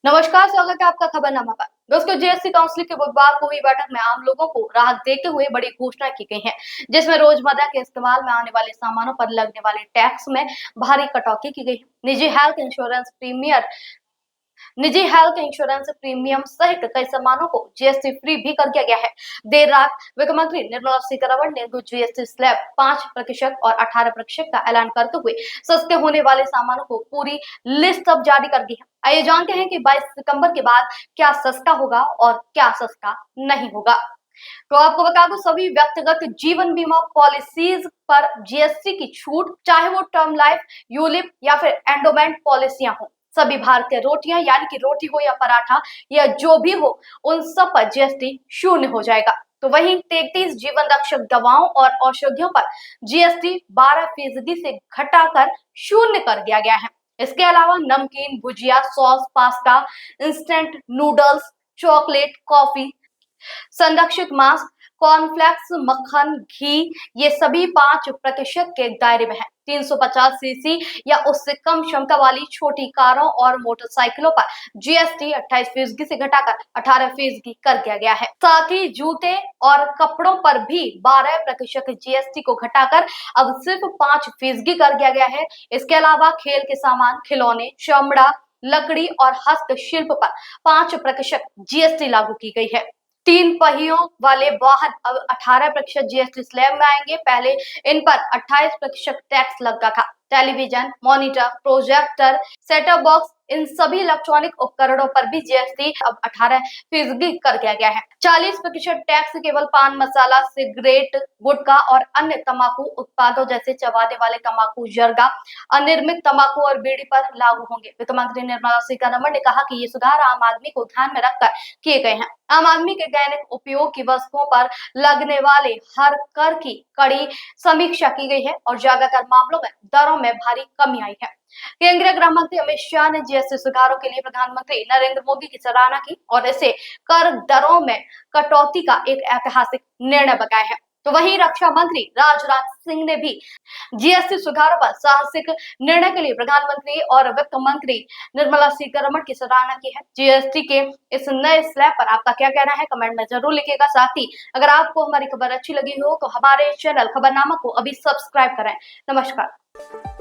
नमस्कार, स्वागत है आपका खबरनामा पर। दोस्तों, जीएसटी काउंसिल के बुधवार को हुई बैठक में आम लोगों को राहत देते हुए बड़ी घोषणा की गई है, जिसमें रोजमर्रा के इस्तेमाल में आने वाले सामानों पर लगने वाले टैक्स में भारी कटौती की गई है। निजी हेल्थ इंश्योरेंस प्रीमियम सहित कई सामानों को जीएसटी फ्री भी कर दिया गया है। देर रात वित्त मंत्री निर्मला सीतारमण ने जीएसटी स्लैब 5% और 18% का ऐलान करते हुए सस्ते होने वाले सामानों को पूरी लिस्ट अब जारी कर दी है। आइए जानते हैं कि 22 सितंबर के बाद क्या सस्ता होगा और क्या सस्ता नहीं होगा। तो आपको बता दूं, सभी व्यक्तिगत जीवन बीमा पॉलिसीज पर जीएसटी की छूट, चाहे वो टर्म लाइफ, यूलिप या फिर एंडोमेंट पॉलिसियां हो, सभी भारतीय रोटियां यानी कि रोटी हो या पराठा या जो भी हो, उन सब पर जीएसटी शून्य हो जाएगा। तो वहीं 33 जीवन रक्षक दवाओं और औषधियों पर जीएसटी 12% से घटाकर शून्य कर दिया गया है। इसके अलावा namkeen, bhujia, sauce, pasta, instant noodles, chocolate, coffee, संरक्षित मांस, कॉर्नफ्लेक्स, मक्खन, घी, ये सभी 5% के दायरे में है। 350 सीसी या उससे कम क्षमता वाली छोटी कारों और मोटरसाइकिलों पर जीएसटी 28% से घटाकर 18% कर दिया गया है। साथ ही जूते और कपड़ों पर भी 12% जीएसटी को घटाकर अब सिर्फ 5% कर दिया गया है। इसके अलावा खेल के सामान, खिलौने, चमड़ा, लकड़ी और हस्तशिल्प पर 5% जीएसटी लागू की गई है। 3 पहियों वाले वाहन अब 18% जीएसटी स्लैब में आएंगे। पहले इन पर 28% टैक्स लगता था। Television, monitor, projector, setup box, इन सभी इलेक्ट्रॉनिक उपकरणों पर भी जीएसटी अब 18% कर दिया गया है। 40% टैक्स केवल पान मसाला, सिगरेट, गुटखा और अन्य तंबाकू उत्पादों जैसे चबाने वाले तंबाकू, जर्दा, अनिर्मित तंबाकू और बीड़ी पर लागू होंगे। वित्त मंत्री निर्मला सीतारमण ने कहा कि ये सुधार आम आदमी को ध्यान में रखकर किए गए हैं। आम आदमी के दैनिक उपयोग की वस्तुओं पर लगने वाले हर कर की कड़ी समीक्षा की गई है और ज्यादातर मामलों में दरों में भारी कमी आई है। केंद्रीय गृह मंत्री अमित शाह ने जीएसटी सुधारों के लिए प्रधानमंत्री नरेंद्र मोदी की सराहना की और इसे कर दरों में कटौती का एक ऐतिहासिक निर्णय बताया है। तो वहीं रक्षा मंत्री राजनाथ सिंह ने भी जीएसटी सुधारों पर साहसिक निर्णय के लिए प्रधानमंत्री और वित्त मंत्री निर्मला सीतारमण की सराहना की है। जीएसटी के इस नए स्लैब पर आपका क्या कहना है, कमेंट में जरूर लिखिएगा। साथ ही अगर आपको हमारी खबर अच्छी लगी हो तो हमारे चैनल खबरनामा को अभी सब्सक्राइब करें। नमस्कार।